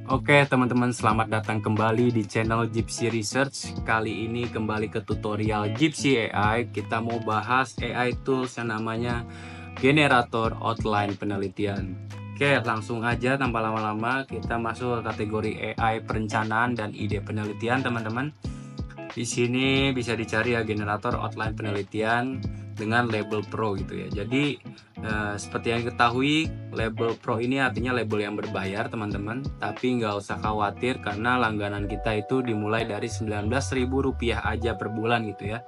Oke teman-teman, selamat datang kembali di channel Gypsy Research. Kali ini kembali ke tutorial Gypsy AI. Kita mau bahas AI tools yang namanya generator outline penelitian. Oke, langsung aja tanpa lama-lama kita masuk ke kategori AI perencanaan dan ide penelitian teman-teman. Di sini bisa dicari ya generator outline penelitian dengan label pro gitu ya. Jadi seperti yang diketahui, label pro ini artinya label yang berbayar teman-teman, tapi nggak usah khawatir karena langganan kita itu dimulai dari Rp19.000 aja per bulan gitu ya.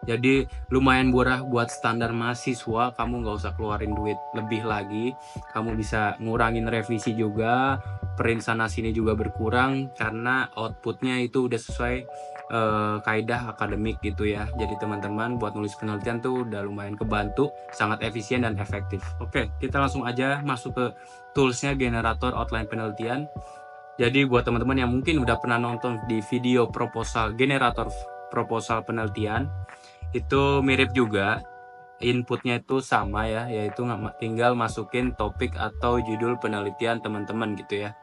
Jadi lumayan murah buat standar mahasiswa, kamu nggak usah keluarin duit lebih lagi, kamu bisa ngurangin revisi juga, print sana sini juga berkurang karena outputnya itu udah sesuai kaidah akademik gitu ya. Jadi teman-teman buat nulis penelitian tuh udah lumayan kebantu, sangat efisien dan efektif. Oke, kita langsung aja masuk ke toolsnya generator outline penelitian. Jadi buat teman-teman yang mungkin udah pernah nonton di video proposal generator proposal penelitian, itu mirip juga, inputnya itu sama ya, yaitu tinggal masukin topik atau judul penelitian teman-teman gitu ya.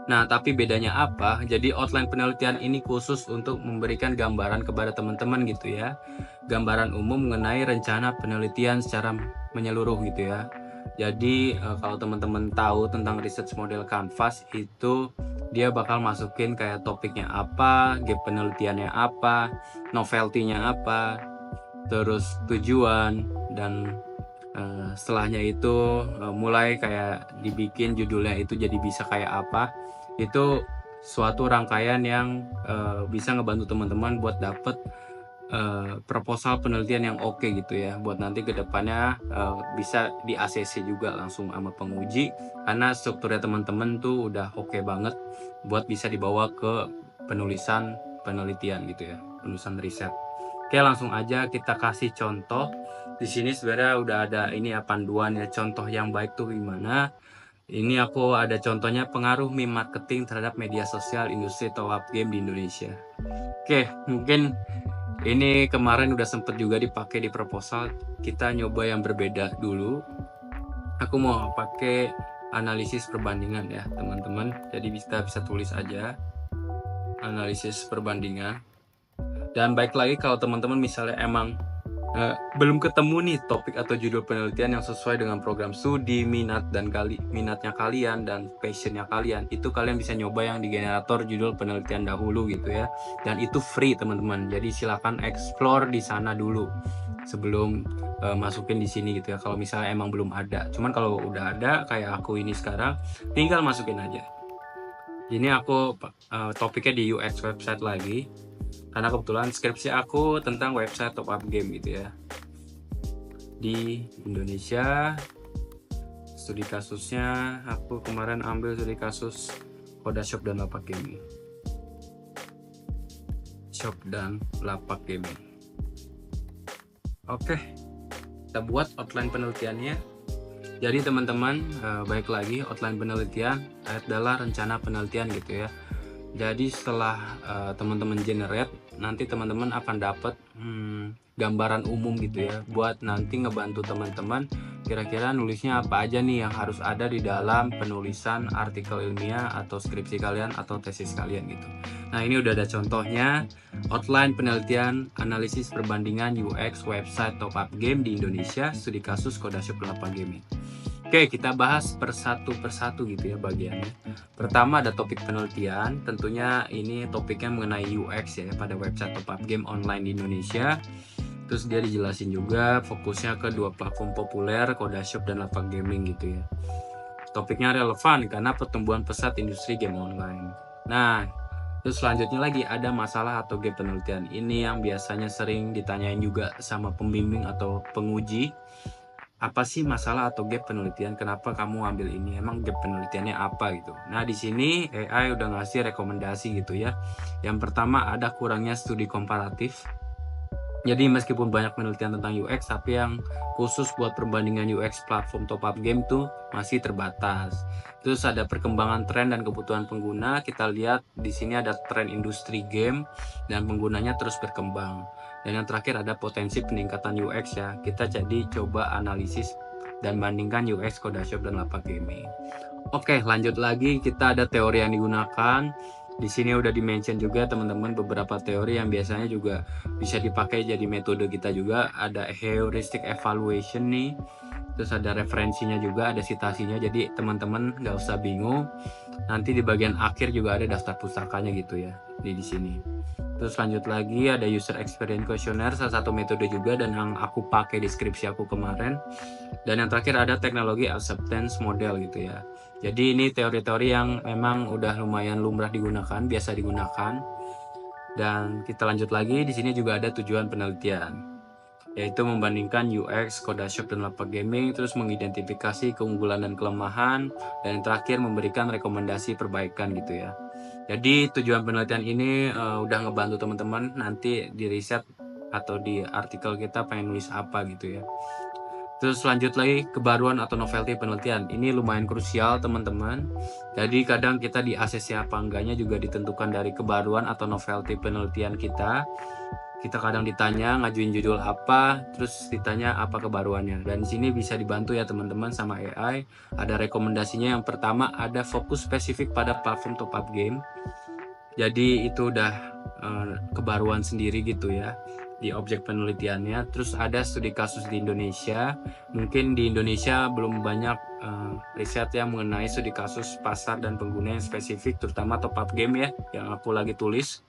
Nah, tapi bedanya apa? Jadi outline penelitian ini khusus untuk memberikan gambaran kepada teman-teman gitu ya. Gambaran umum mengenai rencana penelitian secara menyeluruh gitu ya. Jadi kalau teman-teman tahu tentang research model Canvas itu dia bakal masukin kayak topiknya apa, gap penelitiannya apa, novelty-nya apa, terus tujuan, dan setelahnya itu mulai kayak dibikin judulnya itu jadi bisa kayak apa. Itu suatu rangkaian yang bisa ngebantu teman-teman buat dapet proposal penelitian yang oke gitu ya, buat nanti kedepannya bisa di ACC juga langsung sama penguji, karena strukturnya teman-teman tuh udah oke banget buat bisa dibawa ke penulisan penelitian gitu ya, penulisan riset. Oke, langsung aja kita kasih contoh. Di sini sebenarnya udah ada ini ya panduan ya, contoh yang baik tuh gimana. Ini aku ada contohnya pengaruh meme marketing terhadap media sosial industri top up game di Indonesia. Oke, mungkin ini kemarin udah sempet juga dipakai di proposal. Kita nyoba yang berbeda dulu. Aku mau pakai analisis perbandingan ya teman-teman. Jadi kita bisa tulis aja analisis perbandingan. Dan baik lagi kalau teman-teman misalnya emang belum ketemu nih topik atau judul penelitian yang sesuai dengan program studi, minatnya kalian dan passionnya kalian, itu kalian bisa nyoba yang di generator judul penelitian dahulu gitu ya. Dan itu free teman-teman, jadi silakan explore di sana dulu sebelum masukin di sini gitu ya, kalau misalnya emang belum ada. Cuman kalau udah ada kayak aku ini sekarang, tinggal masukin aja. Ini aku topiknya di UX website lagi, karena kebetulan skripsi aku tentang website top up game gitu ya di Indonesia. Studi kasusnya aku kemarin ambil studi kasus Kodashop dan Lapak Gaming. Oke, kita buat outline penelitiannya. Jadi teman-teman, baik lagi, outline penelitian adalah rencana penelitian gitu ya. Jadi setelah teman-teman generate, nanti teman-teman akan dapat gambaran umum gitu ya, buat nanti ngebantu teman-teman kira-kira nulisnya apa aja nih yang harus ada di dalam penulisan artikel ilmiah atau skripsi kalian atau tesis kalian gitu. Nah, ini udah ada contohnya, outline penelitian analisis perbandingan UX website top up game di Indonesia, studi kasus Kodashop 8 Gaming. Oke, kita bahas persatu gitu ya bagiannya. Pertama ada topik penelitian, tentunya ini topiknya mengenai UX ya pada website top up game online di Indonesia. Terus dia dijelasin juga fokusnya ke dua platform populer, Kodashop dan Lapak Gaming gitu ya. Topiknya relevan karena pertumbuhan pesat industri game online. Nah, terus selanjutnya lagi ada masalah atau gap penelitian. Ini yang biasanya sering ditanyain juga sama pembimbing atau penguji. Apa sih masalah atau gap penelitian? Kenapa kamu ambil ini? Emang gap penelitiannya apa gitu? Nah, di sini AI udah ngasih rekomendasi gitu ya. Yang pertama ada kurangnya studi komparatif. Jadi meskipun banyak penelitian tentang UX, tapi yang khusus buat perbandingan UX platform top up game tuh masih terbatas. Terus ada perkembangan tren dan kebutuhan pengguna. Kita lihat di sini ada tren industri game dan penggunanya terus berkembang. Dan yang terakhir ada potensi peningkatan UX ya. Kita jadi coba analisis dan bandingkan UX Kodashop dan Lapak Gaming. Oke, lanjut lagi, kita ada teori yang digunakan. Di sini udah di-mention juga teman-teman beberapa teori yang biasanya juga bisa dipakai jadi metode kita juga. Ada heuristic evaluation nih, terus ada referensinya juga, ada citasinya. Jadi teman-teman nggak usah bingung. Nanti di bagian akhir juga ada daftar pustakanya gitu ya di sini. Terus lanjut lagi ada user experience questionnaire, salah satu metode juga dan yang aku pakai di skripsi aku kemarin. Dan yang terakhir ada teknologi acceptance model gitu ya. Jadi ini teori-teori yang memang udah lumayan lumrah digunakan, biasa digunakan. Dan kita lanjut lagi, di sini juga ada tujuan penelitian, yaitu membandingkan UX, Codashop, dan lapak gaming, terus mengidentifikasi keunggulan dan kelemahan, dan yang terakhir memberikan rekomendasi perbaikan gitu ya. Jadi tujuan penelitian ini udah ngebantu teman-teman nanti di riset atau di artikel kita pengen nulis apa gitu ya. Terus lanjut lagi kebaruan atau novelty penelitian. Ini lumayan krusial teman-teman. Jadi kadang kita di ACC apa enggaknya juga ditentukan dari kebaruan atau novelty penelitian kita. Kita kadang ditanya ngajuin judul apa, terus ditanya apa kebaruannya. Dan di sini bisa dibantu ya teman-teman sama AI. Ada rekomendasinya, yang pertama ada fokus spesifik pada platform top up game. Jadi itu udah kebaruan sendiri gitu ya di objek penelitiannya. Terus ada studi kasus di Indonesia. Mungkin di Indonesia belum banyak riset yang mengenai studi kasus pasar dan pengguna yang spesifik, terutama top up game ya, yang aku lagi tulis.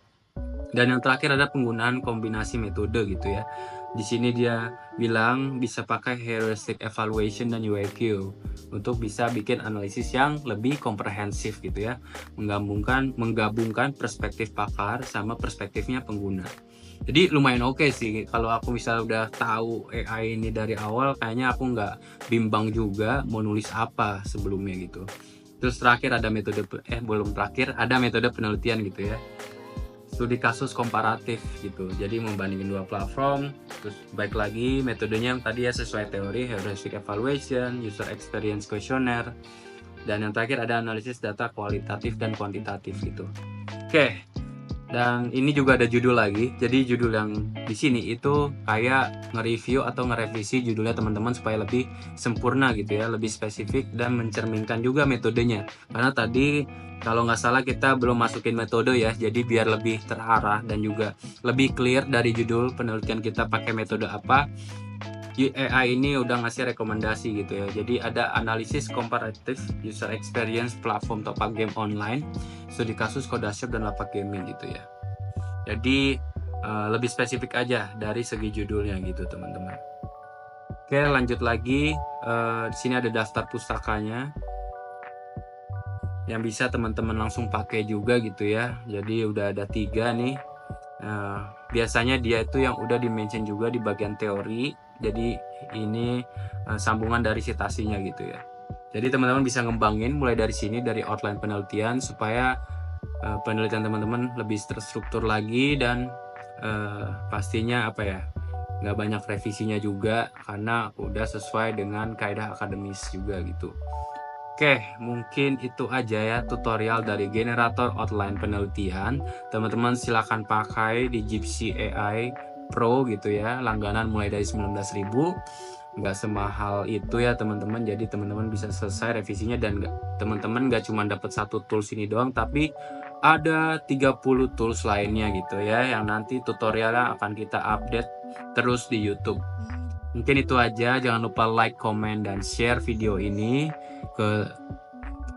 Dan yang terakhir ada penggunaan kombinasi metode gitu ya. Di sini dia bilang bisa pakai heuristic evaluation dan UIQ untuk bisa bikin analisis yang lebih komprehensif gitu ya. Menggabungkan perspektif pakar sama perspektifnya pengguna. Jadi lumayan oke sih kalau aku misalnya udah tahu AI ini dari awal, kayaknya aku nggak bimbang juga mau nulis apa sebelumnya gitu. Terus terakhir ada metode belum terakhir, ada metode penelitian gitu ya. Studi kasus komparatif gitu, jadi membandingkan dua platform. Terus baik lagi metodenya yang tadi ya sesuai teori heuristic evaluation, user experience questionnaire, dan yang terakhir ada analisis data kualitatif dan kuantitatif gitu. Oke, dan ini juga ada judul lagi. Jadi judul yang di sini itu kayak nge-review atau nge-revisi judulnya teman-teman supaya lebih sempurna gitu ya, lebih spesifik dan mencerminkan juga metodenya. Karena tadi kalau nggak salah kita belum masukin metode ya, jadi biar lebih terarah dan juga lebih clear dari judul penelitian kita pakai metode apa. AI ini udah ngasih rekomendasi gitu ya. Jadi ada analisis komparatif user experience platform top up game online, studi kasus Codashop dan lapak gaming gitu ya. Jadi lebih spesifik aja dari segi judulnya gitu teman-teman. Oke, lanjut lagi. Di sini ada daftar pustakanya yang bisa teman-teman langsung pakai juga gitu ya. Jadi udah ada 3 nih. Biasanya dia itu yang udah di-mention juga di bagian teori. Jadi ini sambungan dari citasinya gitu ya. Jadi teman-teman bisa ngembangin mulai dari sini, dari outline penelitian, supaya penelitian teman-teman lebih terstruktur lagi dan pastinya apa ya, nggak banyak revisinya juga karena udah sesuai dengan kaidah akademis juga gitu. Oke, mungkin itu aja ya tutorial dari generator outline penelitian. Teman-teman silahkan pakai di Gypsy AI Pro gitu ya, langganan mulai dari 19.000. Nggak semahal itu ya teman-teman, jadi teman-teman bisa selesai revisinya dan teman-teman nggak cuma dapat satu tools ini doang, tapi ada 30 tools lainnya gitu ya, yang nanti tutorialnya akan kita update terus di YouTube. Mungkin itu aja, jangan lupa like, comment, dan share video ini ke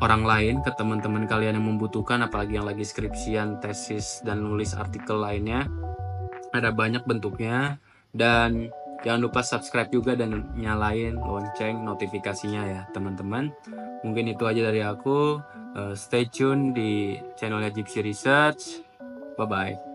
orang lain, ke teman-teman kalian yang membutuhkan, apalagi yang lagi skripsian, tesis, dan nulis artikel lainnya. Ada banyak bentuknya, dan jangan lupa subscribe juga dan nyalain lonceng notifikasinya ya teman-teman. Mungkin itu aja dari aku. Stay tune di channelnya Gypsy Research. Bye-bye.